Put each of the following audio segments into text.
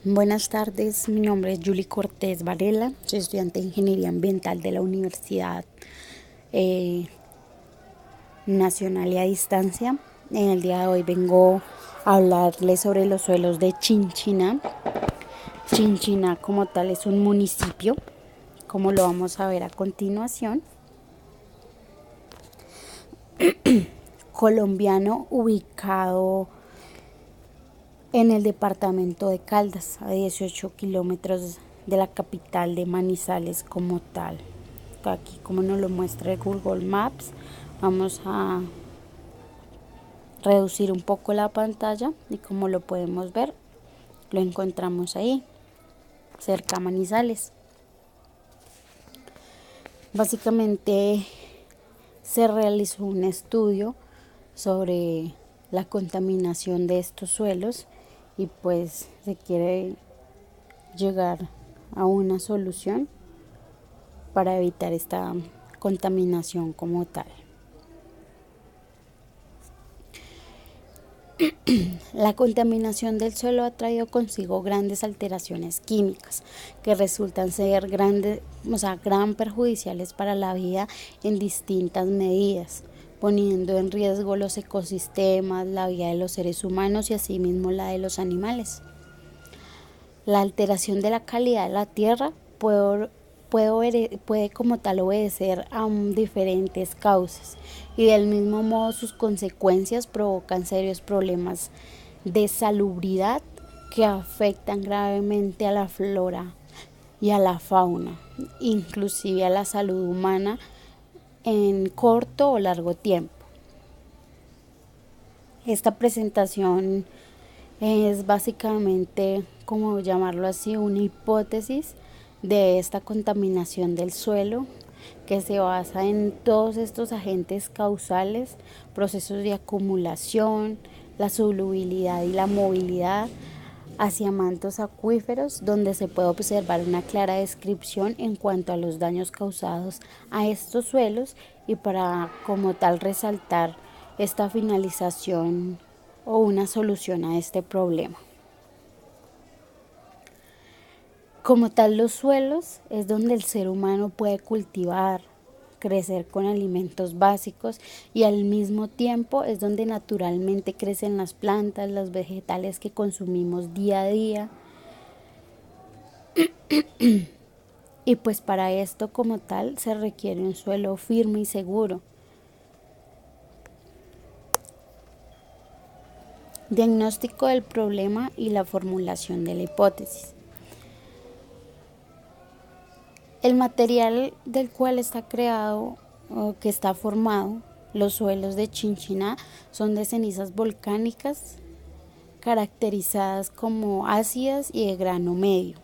Buenas tardes, mi nombre es Julie Cortés Varela, soy estudiante de Ingeniería Ambiental de la Universidad eh, Nacional y a Distancia. En el día de hoy vengo a hablarles sobre los suelos de Chinchiná. Chinchiná como tal es un municipio, como lo vamos a ver a continuación, colombiano ubicado en el departamento de Caldas, a 18 kilómetros de la capital de Manizales como tal. Aquí, como nos lo muestra el Google Maps, vamos a reducir un poco la pantalla y como lo podemos ver, lo encontramos ahí, cerca a Manizales. Básicamente se realizó un estudio sobre la contaminación de estos suelos y pues se quiere llegar a una solución para evitar esta contaminación como tal. La contaminación del suelo ha traído consigo grandes alteraciones químicas que resultan ser gran perjudiciales para la vida en distintas medidas, poniendo en riesgo los ecosistemas, la vida de los seres humanos y asimismo la de los animales. La alteración de la calidad de la tierra puede como tal obedecer a diferentes causas y del mismo modo sus consecuencias provocan serios problemas de salubridad que afectan gravemente a la flora y a la fauna, inclusive a la salud humana en corto o largo tiempo. Esta presentación es básicamente, como llamarlo así, una hipótesis de esta contaminación del suelo que se basa en todos estos agentes causales, procesos de acumulación, la solubilidad y la movilidad hacia mantos acuíferos, donde se puede observar una clara descripción en cuanto a los daños causados a estos suelos y para como tal resaltar esta finalización o una solución a este problema. Como tal, los suelos es donde el ser humano puede cultivar, crecer con alimentos básicos y al mismo tiempo es donde naturalmente crecen las plantas, los vegetales que consumimos día a día. Y pues para esto como tal se requiere un suelo firme y seguro. Diagnóstico del problema y la formulación de la hipótesis. El material del cual está creado o que está formado los suelos de Chinchiná son de cenizas volcánicas caracterizadas como ácidas y de grano medio.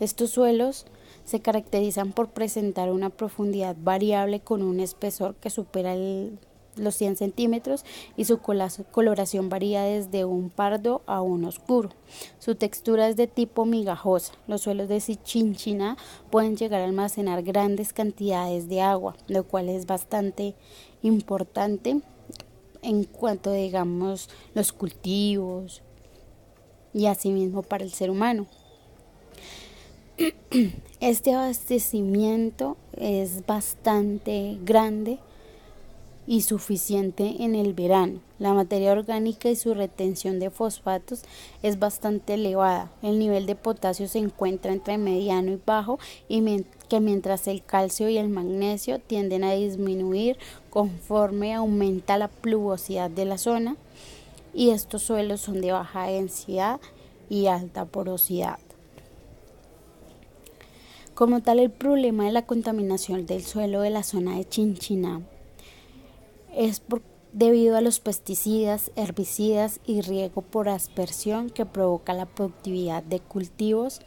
Estos suelos se caracterizan por presentar una profundidad variable con un espesor que supera los 100 centímetros y su coloración varía desde un pardo a un oscuro. Su textura es de tipo migajosa. Los suelos de Chinchiná pueden llegar a almacenar grandes cantidades de agua, lo cual es bastante importante en cuanto, digamos, los cultivos y asimismo para el ser humano. Este abastecimiento es bastante grande y suficiente en el verano. La materia orgánica y su retención de fosfatos es bastante elevada. El nivel de potasio se encuentra entre mediano y bajo y que mientras el calcio y el magnesio tienden a disminuir conforme aumenta la pluviosidad de la zona y estos suelos son de baja densidad y alta porosidad. Como tal, el problema de la contaminación del suelo de la zona de Chinchiná es debido a los pesticidas, herbicidas y riego por aspersión que provoca la productividad de cultivos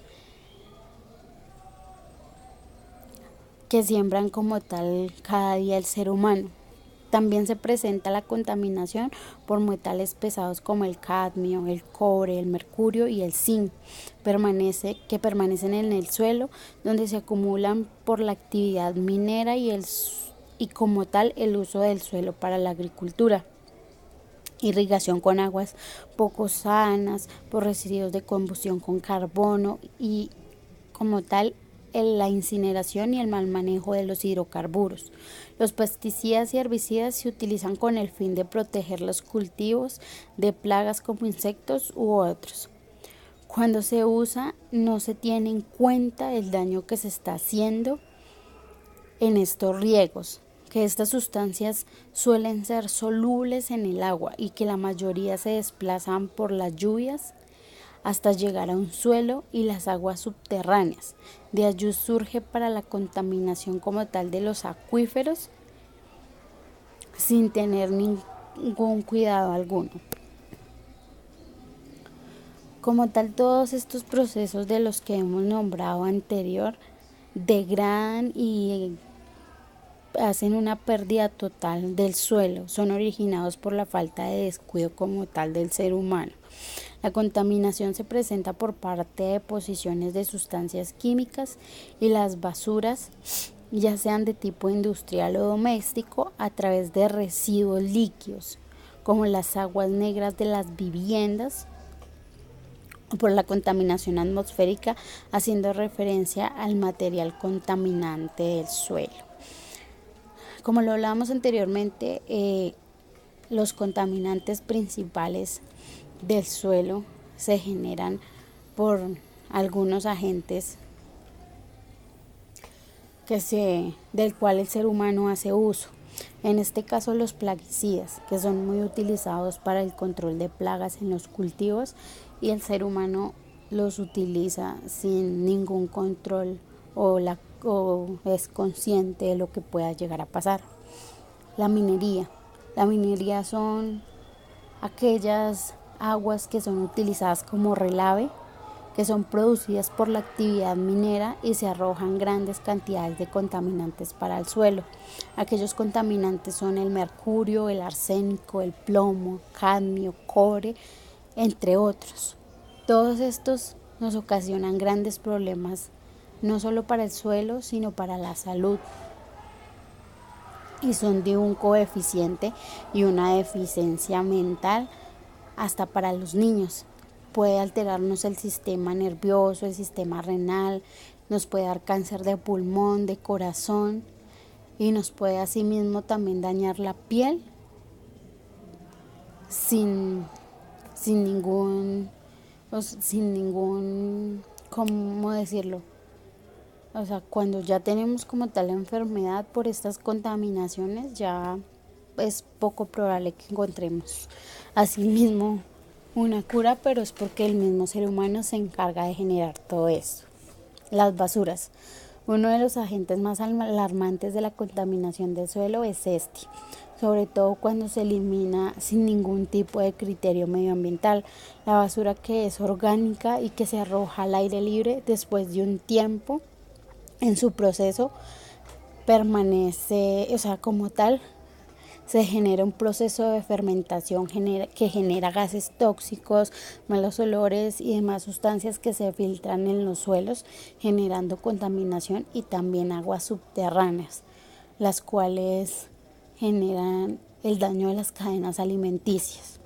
que siembran como tal cada día el ser humano. También se presenta la contaminación por metales pesados como el cadmio, el cobre, el mercurio y el zinc, que permanecen en el suelo, donde se acumulan por la actividad minera y como tal el uso del suelo para la agricultura. irrigación con aguas poco sanas, por residuos de combustión con carbono y como tal la incineración y el mal manejo de los hidrocarburos. Los pesticidas y herbicidas se utilizan con el fin de proteger los cultivos de plagas como insectos u otros. Cuando se usa, no se tiene en cuenta el daño que se está haciendo en estos riegos, que estas sustancias suelen ser solubles en el agua y que la mayoría se desplazan por las lluvias hasta llegar a un suelo y las aguas subterráneas. De allí surge para la contaminación como tal de los acuíferos sin tener ningún cuidado alguno. Como tal, todos estos procesos de los que hemos nombrado anterior degradan y hacen una pérdida total del suelo, son originados por la falta de descuido como tal del ser humano. La contaminación se presenta por parte de deposiciones de sustancias químicas y las basuras, ya sean de tipo industrial o doméstico, a través de residuos líquidos, como las aguas negras de las viviendas, o por la contaminación atmosférica, haciendo referencia al material contaminante del suelo. Como lo hablábamos anteriormente, los contaminantes principales del suelo se generan por algunos agentes del cual el ser humano hace uso. En este caso, los plaguicidas, que son muy utilizados para el control de plagas en los cultivos, y el ser humano los utiliza sin ningún control o es consciente de lo que pueda llegar a pasar. La minería. La minería son aquellas aguas que son utilizadas como relave, que son producidas por la actividad minera y se arrojan grandes cantidades de contaminantes para el suelo. Aquellos contaminantes son el mercurio, el arsénico, el plomo, cadmio, cobre, entre otros. Todos estos nos ocasionan grandes problemas, no solo para el suelo, sino para la salud. Y son de un coeficiente y una deficiencia mental hasta para los niños. Puede alterarnos el sistema nervioso, el sistema renal, nos puede dar cáncer de pulmón, de corazón y nos puede asimismo también dañar la piel sin ningún, ¿cómo decirlo? O sea, cuando ya tenemos como tal la enfermedad por estas contaminaciones, ya es poco probable que encontremos asimismo una cura, pero es porque el mismo ser humano se encarga de generar todo esto. Las basuras. Uno de los agentes más alarmantes de la contaminación del suelo es este, sobre todo cuando se elimina sin ningún tipo de criterio medioambiental. La basura que es orgánica y que se arroja al aire libre después de un tiempo en su proceso permanece, o sea, como tal, se genera un proceso de fermentación que genera gases tóxicos, malos olores y demás sustancias que se filtran en los suelos, generando contaminación y también aguas subterráneas, las cuales generan el daño de las cadenas alimenticias.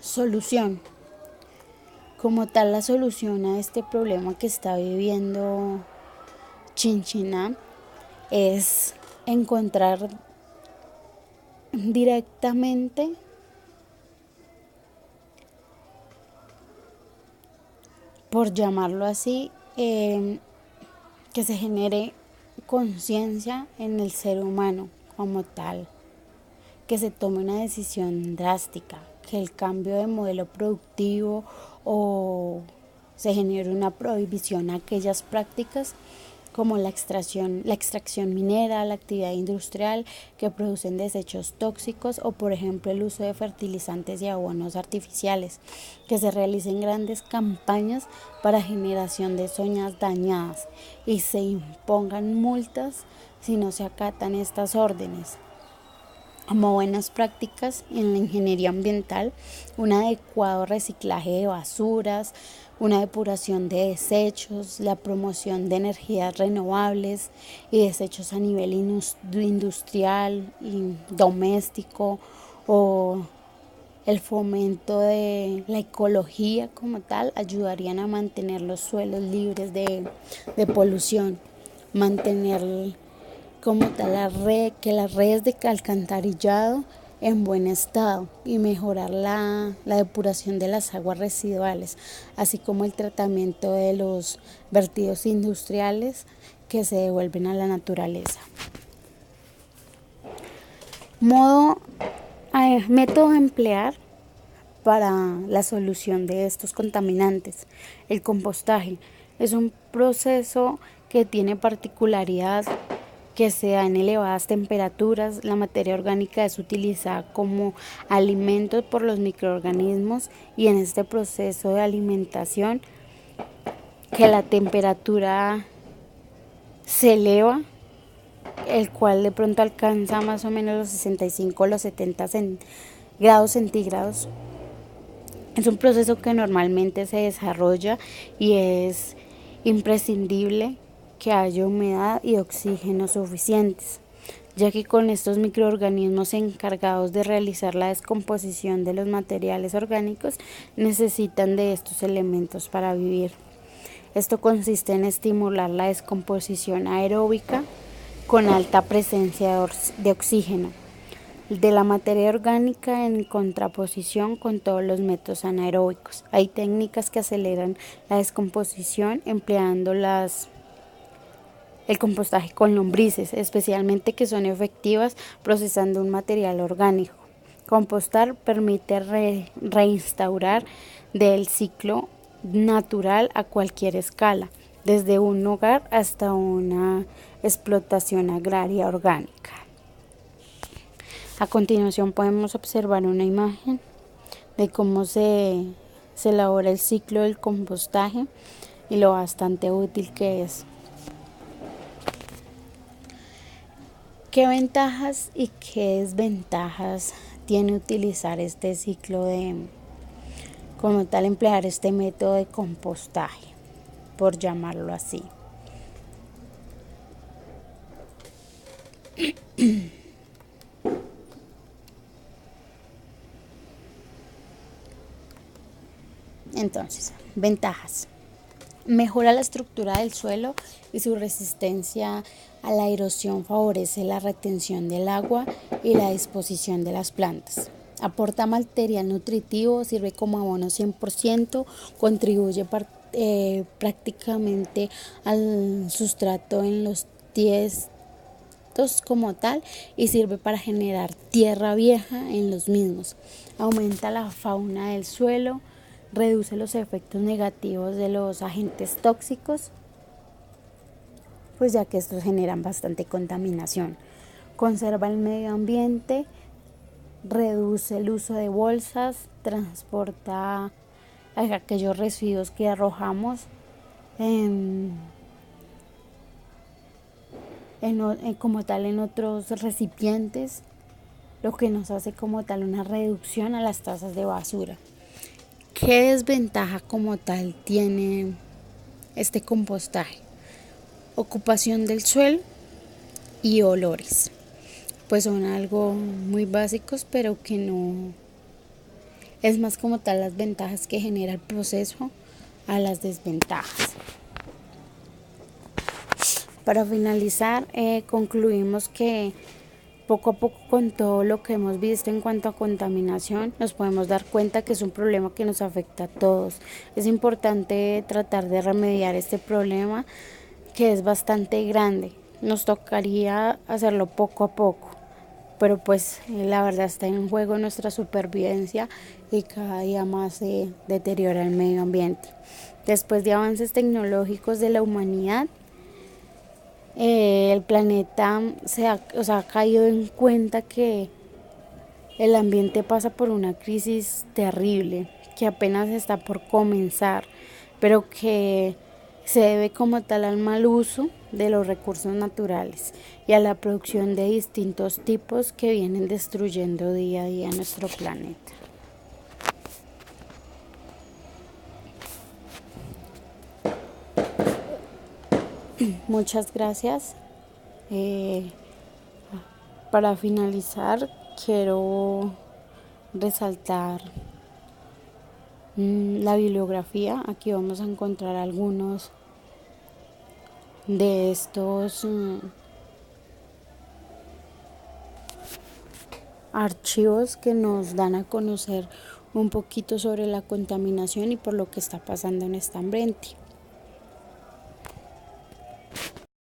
Solución. Como tal, la solución a este problema que está viviendo Chinchiná es encontrar directamente por llamarlo así, que se genere conciencia en el ser humano como tal, que se tome una decisión drástica, que el cambio de modelo productivo o se genere una prohibición a aquellas prácticas como la extracción minera, la actividad industrial que producen desechos tóxicos o por ejemplo el uso de fertilizantes y abonos artificiales, que se realicen grandes campañas para generación de zonas dañadas y se impongan multas si no se acatan estas órdenes. Como buenas prácticas en la ingeniería ambiental, un adecuado reciclaje de basuras, una depuración de desechos, la promoción de energías renovables y desechos a nivel industrial y doméstico, o el fomento de la ecología como tal, ayudarían a mantener los suelos libres de polución, mantener como tal que las redes de alcantarillado en buen estado y mejorar la depuración de las aguas residuales, así como el tratamiento de los vertidos industriales que se devuelven a la naturaleza. Método a emplear para la solución de estos contaminantes. El compostaje es un proceso que tiene particularidad que se da en elevadas temperaturas. La materia orgánica es utilizada como alimento por los microorganismos, y en este proceso de alimentación que la temperatura se eleva, el cual de pronto alcanza más o menos los 65 o los 70 grados centígrados. Es un proceso que normalmente se desarrolla y es imprescindible que haya humedad y oxígeno suficientes, ya que con estos microorganismos encargados de realizar la descomposición de los materiales orgánicos necesitan de estos elementos para vivir. Esto consiste en estimular la descomposición aeróbica con alta presencia de oxígeno de la materia orgánica en contraposición con todos los métodos anaeróbicos. Hay técnicas que aceleran la descomposición empleando el compostaje con lombrices, especialmente que son efectivas procesando un material orgánico. Compostar permite reinstaurar del ciclo natural a cualquier escala, desde un hogar hasta una explotación agraria orgánica. A continuación podemos observar una imagen de cómo se elabora el ciclo del compostaje y lo bastante útil que es. ¿Qué ventajas y qué desventajas tiene utilizar este ciclo como tal, emplear este método de compostaje, por llamarlo así? Entonces, ventajas. Mejora la estructura del suelo y su resistencia a la erosión favorece la retención del agua y la disposición de las plantas. Aporta material nutritivo, sirve como abono 100%, contribuye prácticamente al sustrato en los tiestos como tal y sirve para generar tierra vieja en los mismos. Aumenta la fauna del suelo, reduce los efectos negativos de los agentes tóxicos, pues ya que estos generan bastante contaminación. Conserva el medio ambiente, reduce el uso de bolsas, transporta aquellos residuos que arrojamos como tal en otros recipientes, lo que nos hace como tal una reducción a las tasas de basura. ¿Qué desventaja como tal tiene este compostaje? Ocupación del suelo y olores. Pues son algo muy básicos, pero que no es más como tal las ventajas que genera el proceso a las desventajas. Para finalizar, concluimos que poco a poco, con todo lo que hemos visto en cuanto a contaminación, nos podemos dar cuenta que es un problema que nos afecta a todos. Es importante tratar de remediar este problema, que es bastante grande. Nos tocaría hacerlo poco a poco, pero pues la verdad está en juego nuestra supervivencia y cada día más se deteriora el medio ambiente. Después de avances tecnológicos de la humanidad, el planeta ha caído en cuenta que el ambiente pasa por una crisis terrible que apenas está por comenzar, pero que se debe como tal al mal uso de los recursos naturales y a la producción de distintos tipos que vienen destruyendo día a día nuestro planeta. Muchas gracias. Para finalizar, quiero resaltar la bibliografía. Aquí vamos a encontrar algunos de estos archivos que nos dan a conocer un poquito sobre la contaminación y por lo que está pasando en este ambiente.